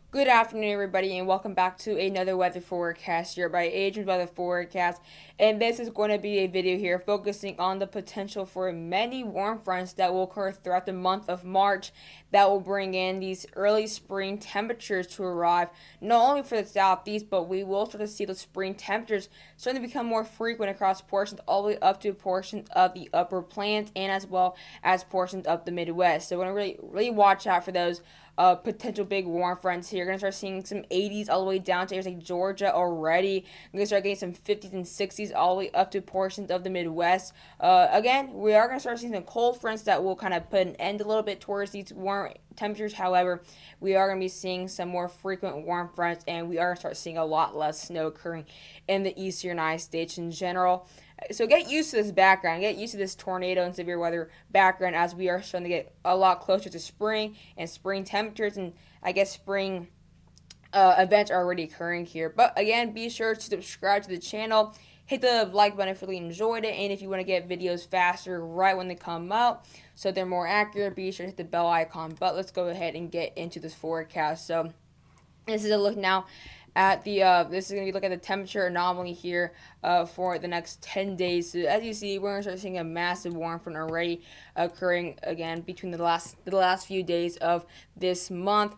Good afternoon, everybody, and welcome back to another weather forecast here by Agent Weather Forecast. And this is going to be a video here focusing on the potential for many warm fronts that will occur throughout the month of March that will bring in these early spring temperatures to arrive, not only for the southeast, but we will start to see those spring temperatures starting to become more frequent across portions all the way up to portions of the upper plains and as well as portions of the Midwest. So we're going to really watch out for those potential big warm fronts here. You're gonna start seeing some 80s all the way down to areas like Georgia already. You're gonna start getting some 50s and 60s all the way up to portions of the Midwest. Again, we are gonna start seeing some cold fronts that will kind of put an end a little bit towards these warm temperatures. However, we are going to be seeing some more frequent warm fronts, and we are going to start seeing a lot less snow occurring in the eastern United States in general. So get used to this background. Get used to this tornado and severe weather background as we are starting to get a lot closer to spring and spring temperatures, and I guess spring events are already occurring here. But again, be sure to subscribe to the channel. Hit the like button if you really enjoyed it, and if you want to get videos faster right when they come out so they're more accurate, be sure to hit the bell icon. But let's go ahead and get into this forecast. So this is a look now at the this is gonna be look at the temperature anomaly here for the next 10 days. So as you see, we're gonna start seeing a massive warm front already occurring again between the last few days of this month.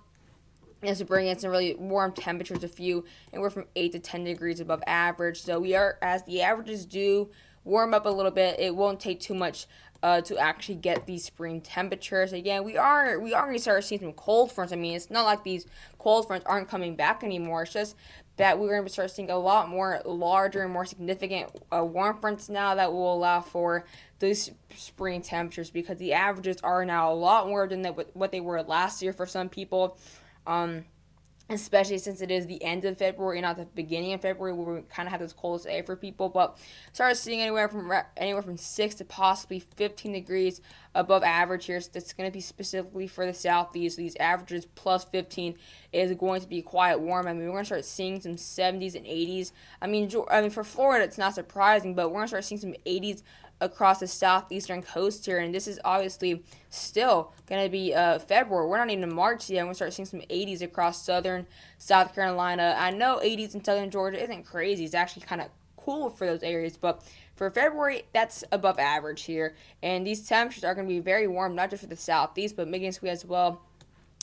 As we bring in some really warm temperatures, a few anywhere from 8 to 10 degrees above average. So we are, as the averages do warm up a little bit, it won't take too much to actually get these spring temperatures. Again, we are going to start seeing some cold fronts. I mean, it's not like these cold fronts aren't coming back anymore. It's just that we're going to start seeing a lot more larger and more significant warm fronts now that will allow for these spring temperatures, because the averages are now a lot more than what they were last year for some people. Um, Especially since it is the end of February, not the beginning of February, where we kind of have this coldest air for people. But started seeing anywhere from 6 to possibly 15 degrees above average here. So that's going to be specifically for the southeast. These averages plus 15 is going to be quite warm. I mean, we're going to start seeing some 70s and 80s. I mean, for Florida, it's not surprising, but we're going to start seeing some 80s across the southeastern coast here, and this is obviously still going to be February. We're not even in March yet. We're going to start seeing some 80s across southern South Carolina. I know 80s in southern Georgia isn't crazy. It's actually kind of cool for those areas, but for February, that's above average here. And these temperatures are going to be very warm, not just for the southeast, but making its way as well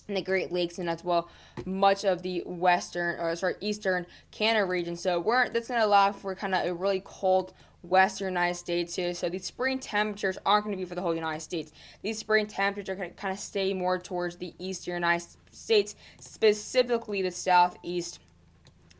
in the Great Lakes and as well much of the eastern Canada region. So that's going to allow for kind of a really cold western United States here. So these spring temperatures aren't going to be for the whole United States. These spring temperatures are going to kind of stay more towards the eastern United States, specifically the southeast.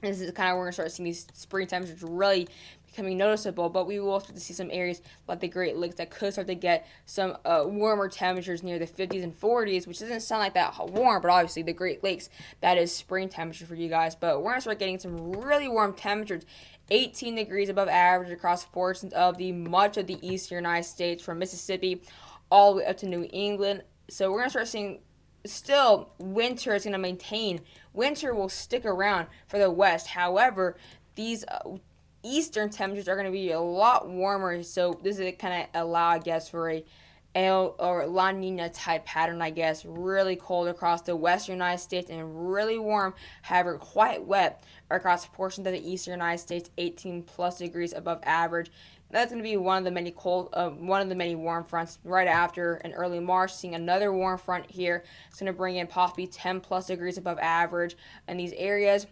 This is kind of where we're going to start seeing these spring temperatures really becoming noticeable, but we will start to see some areas like the Great Lakes that could start to get some warmer temperatures near the 50s and 40s, which doesn't sound like that warm, but obviously the Great Lakes, that is spring temperature for you guys. But we're going to start getting some really warm temperatures, 18 degrees above average across portions of the much of the eastern United States, from Mississippi all the way up to New England. So we're going to start seeing still winter is going to maintain. Winter will stick around for the West. However, these eastern temperatures are going to be a lot warmer. So this is kind of allow, I guess, for a El or La Nina type pattern, I guess. Really cold across the western United States and really warm, however, quite wet across portions of the eastern United States, 18 plus degrees above average. That's going to be one of the many warm fronts right after in early March. Seeing another warm front here. It's going to bring in possibly 10 plus degrees above average in these areas.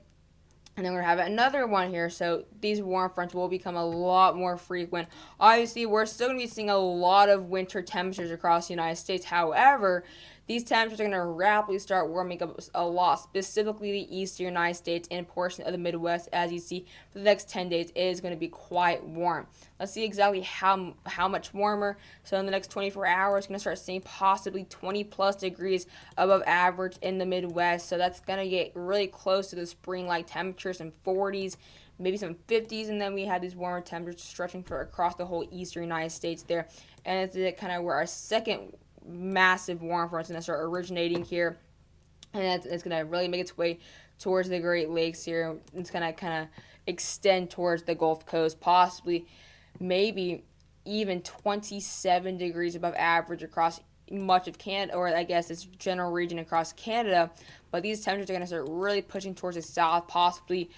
And then we're going to have another one here. So these warm fronts will become a lot more frequent. Obviously, we're still going to be seeing a lot of winter temperatures across the United States. However, these temperatures are going to rapidly start warming up a lot, specifically the eastern United States and portion of the Midwest. As you see, for the next 10 days, it is going to be quite warm. Let's see exactly how much warmer. So in the next 24 hours, going to start seeing possibly 20 plus degrees above average in the Midwest. So that's going to get really close to the spring-like temperatures in 40s, maybe some 50s, and then we have these warmer temperatures stretching for across the whole eastern United States there. And it's kind of where our second massive warm front is going to start originating here, and it's going to really make its way towards the Great Lakes here. It's going to kind of extend towards the Gulf Coast, possibly maybe even 27 degrees above average across much of Canada, or I guess this general region across Canada. But these temperatures are going to start really pushing towards the south, possibly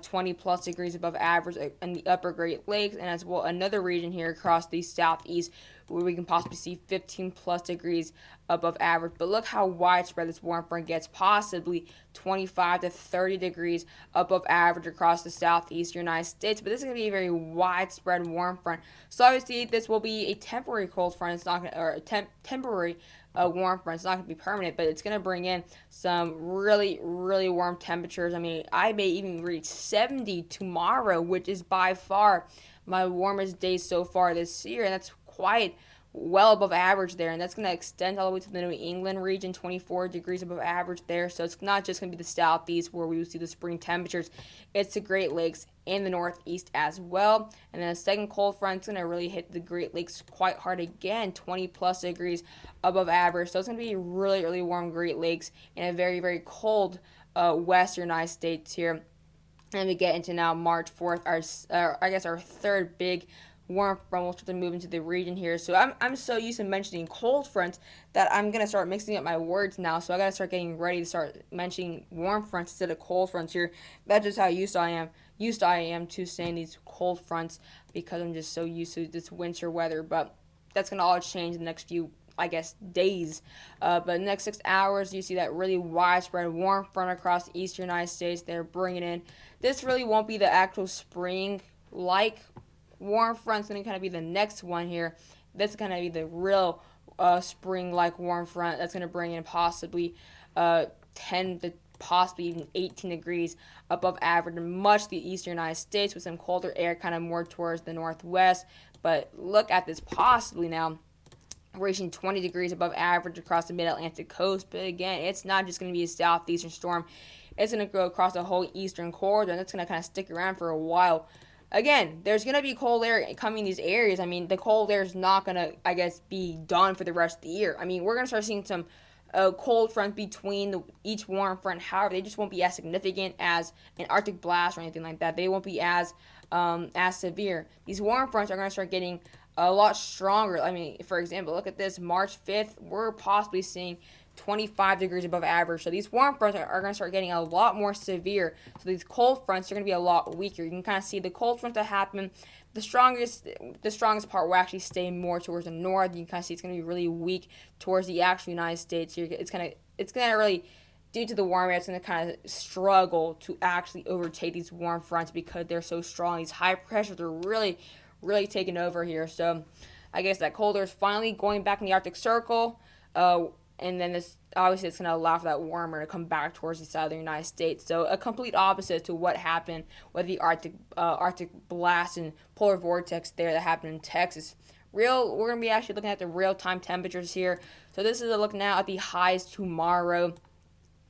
20 plus degrees above average in the upper Great Lakes, and as well another region here across the southeast where we can possibly see 15 plus degrees above average. But look how widespread this warm front gets, possibly 25 to 30 degrees above average across the southeastern United States. But this is going to be a very widespread warm front. So obviously this will be a temporary cold front. It's not going to, or a temporary warm front. It's not going to be permanent, but it's going to bring in some really, really warm temperatures. I mean, I may even reach 70 tomorrow, which is by far my warmest day so far this year, and that's quite well above average there, and that's going to extend all the way to the New England region, 24 degrees above average there. So it's not just going to be the southeast where we will see the spring temperatures, it's the Great Lakes and the northeast as well. And then a second cold front is going to really hit the Great Lakes quite hard again, 20 plus degrees above average. So it's going to be really, really warm Great Lakes and a very, very cold western United States here. And we get into now March 4th, our third big warm front will start to move into the region here. So I'm so used to mentioning cold fronts that I'm going to start mixing up my words now. So I got to start getting ready to start mentioning warm fronts instead of cold fronts here. That's just how used I am to saying these cold fronts, because I'm just so used to this winter weather. But that's going to all change in the next few, I guess, days. But in the next 6 hours, you see that really widespread warm front across the eastern United States. They're bringing in. This really won't be the actual spring-like warm front's going to kind of be the next one here. That's going to be the real spring-like warm front that's going to bring in possibly 10 to possibly even 18 degrees above average in much of the eastern United States, with some colder air kind of more towards the northwest. But look at this, possibly now reaching 20 degrees above average across the mid-Atlantic coast. But again, it's not just going to be a southeastern storm. It's going to go across the whole eastern corridor, and it's going to kind of stick around for a while. Again, there's going to be cold air coming in these areas. I mean, the cold air is not going to, I guess, be done for the rest of the year. I mean, we're going to start seeing some cold front between each warm front. However, they just won't be as significant as an Arctic blast or anything like that. They won't be as severe. These warm fronts are going to start getting a lot stronger. I mean, for example, look at this. March 5th, we're possibly seeing 25 degrees above average. So these warm fronts are going to start getting a lot more severe. So these cold fronts are going to be a lot weaker. You can kind of see the cold front that happen. The strongest part will actually stay more towards the north. You can kind of see it's going to be really weak towards the actual United States. It's going to really, due to the warm air, it's going to kind of struggle to actually overtake these warm fronts because they're so strong. These high pressures are really, really taking over here. So I guess that cold air is finally going back in the Arctic Circle. And then this, obviously, it's going to allow for that warmer to come back towards the southern United States. So a complete opposite to what happened with the Arctic blast and polar vortex there that happened in Texas. We're going to be actually looking at the real-time temperatures here. So this is a look now at the highs tomorrow.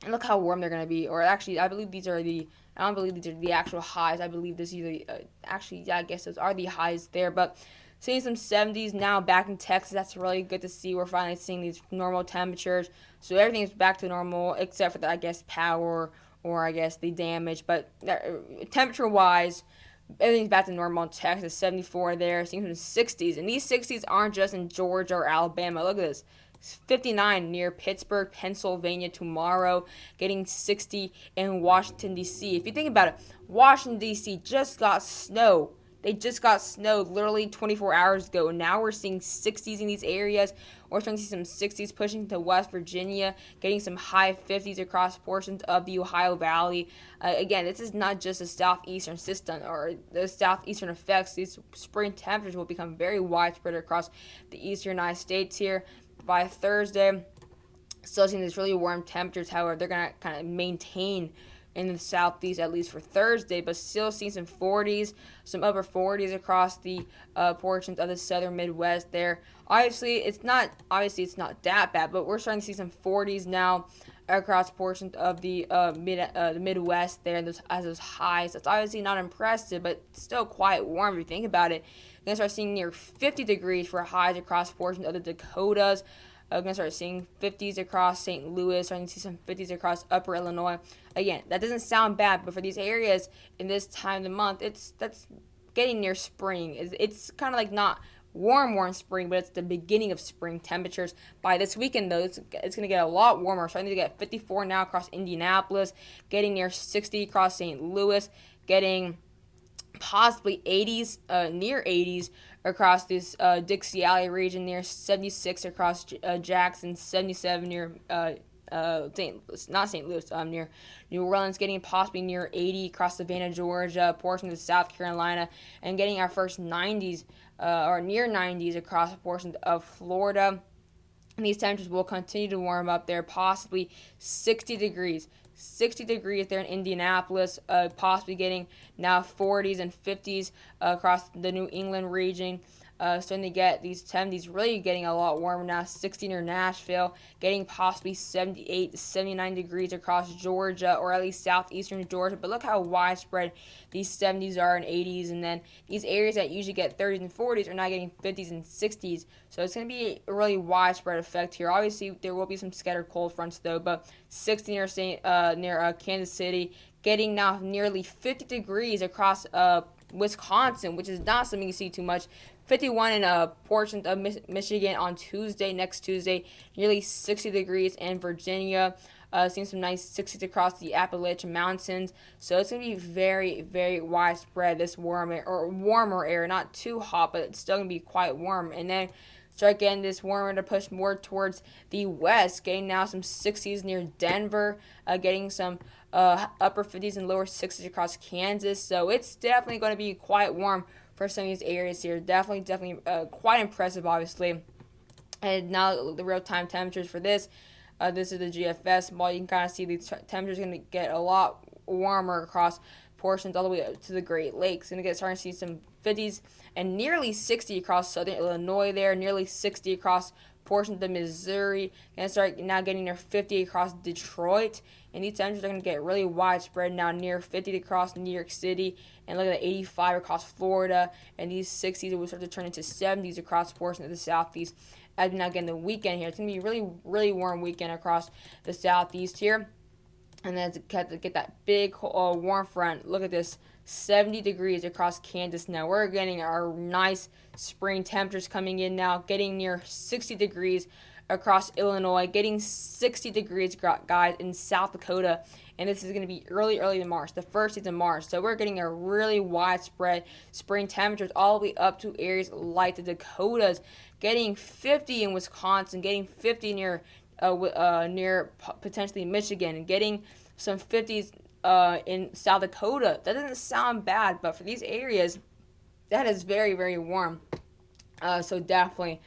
And look how warm they're going to be. Or actually, I don't believe these are the actual highs. I believe this is I guess those are the highs there. But seeing some 70s now back in Texas. That's really good to see. We're finally seeing these normal temperatures. So everything is back to normal except for the, I guess, power or I guess the damage. But temperature-wise, everything's back to normal in Texas. 74 there. Seeing some 60s. And these 60s aren't just in Georgia or Alabama. Look at this. 59 near Pittsburgh, Pennsylvania tomorrow, getting 60 in Washington, D.C. If you think about it, Washington, D.C. just got snow. They just got snowed literally 24 hours ago. Now we're seeing 60s in these areas. We're starting to see some 60s pushing to West Virginia, getting some high 50s across portions of the Ohio Valley. Again, this is not just a southeastern system or the southeastern effects. These spring temperatures will become very widespread across the eastern United States here. By Thursday, still seeing these really warm temperatures. However, they're going to kind of maintain in the southeast at least for Thursday, but still seeing some 40s, some upper 40s across the portions of the southern Midwest there. Obviously, it's not that bad, but we're starting to see some 40s now across portions of the Midwest there, as those highs. That's obviously not impressive, but still quite warm if you think about it. We're going to start seeing near 50 degrees for highs across portions of the Dakotas. We're going to start seeing 50s across St. Louis, starting to see some 50s across upper Illinois. Again, that doesn't sound bad, but for these areas in this time of the month, that's getting near spring. It's kind of like not warm spring, but it's the beginning of spring temperatures. By this weekend, though, it's going to get a lot warmer. Starting to get 54 now across Indianapolis, getting near 60 across St. Louis, getting possibly 80s, near 80s across this Dixie Alley region, near 76 across Jackson, 77 near St. Louis, near New Orleans, getting possibly near 80 across Savannah, Georgia, portions of South Carolina, and getting our first 90s or near 90s across portions of Florida. And these temperatures will continue to warm up there, possibly 60 degrees. 60 degrees there in Indianapolis, possibly getting now 40s and 50s across the New England region. Starting to get these 70s really getting a lot warmer now. 60 near Nashville, getting possibly 78 to 79 degrees across Georgia, or at least southeastern Georgia. But look how widespread these 70s are and 80s. And then these areas that usually get 30s and 40s are now getting 50s and 60s. So it's going to be a really widespread effect here. Obviously, there will be some scattered cold fronts, though. But 60 near Kansas City, getting now nearly 50 degrees across Wisconsin, which is not something you see too much. 51 in a portion of Michigan on next Tuesday, nearly 60 degrees in Virginia. Seeing some nice 60s across the Appalachian Mountains. So it's going to be very, very widespread, this warmer air. Not too hot, but it's still going to be quite warm. And then start getting this warmer to push more towards the west, getting now some 60s near Denver, getting some upper 50s and lower 60s across Kansas. So it's definitely going to be quite warm for some of these areas here. Definitely quite impressive, obviously. And now the real-time temperatures for this. This is the GFS model. You can kind of see the temperatures going to get a lot warmer across portions all the way up to the Great Lakes. Going to get starting to see some 50s and nearly 60 across southern Illinois there, nearly 60 across portions of Missouri. Going to start now getting near 50 across Detroit. And these temperatures are going to get really widespread now, near 50 across New York City, and look at the 85 across Florida. And these 60s will start to turn into 70s across portions of the southeast. As we now get in the weekend here, it's going to be a really, really warm weekend across the southeast here. And then to get that big warm front, look at this, 70 degrees across Kansas now. We're getting our nice spring temperatures coming in now, getting near 60 degrees across Illinois, getting 60 degrees, guys, in South Dakota. And this is going to be early in March, the first days of March. So we're getting a really widespread spring temperatures all the way up to areas like the Dakotas, getting 50 in Wisconsin, getting 50 near potentially Michigan, and getting some 50s in South Dakota. That doesn't sound bad, but for these areas, that is very, very warm. So definitely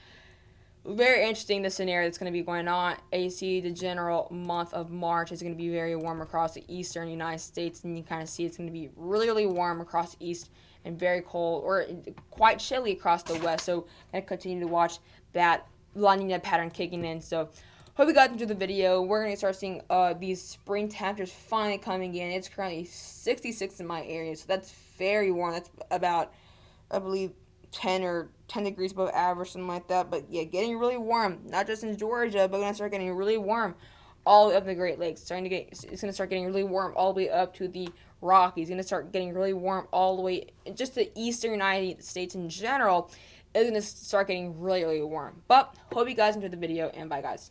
very interesting, the scenario that's going to be going on. AC, the general month of March is going to be very warm across the eastern United States, and you kind of see it's going to be really, really warm across the east and very cold or quite chilly across the west. So I'm going to continue to watch that La Nina pattern kicking in. So hope you guys enjoyed the video. We're going to start seeing these spring temperatures finally coming in. It's currently 66 in my area, so that's very warm. That's about, I believe, 10 degrees above average, something like that. But yeah, getting really warm, not just in Georgia, but going to start getting really warm all the way up the Great Lakes. It's going to start getting really warm all the way up to the Rockies. It's going to start getting really warm all the way, just the eastern United States in general is going to start getting really, really warm. But hope you guys enjoyed the video, and bye, guys.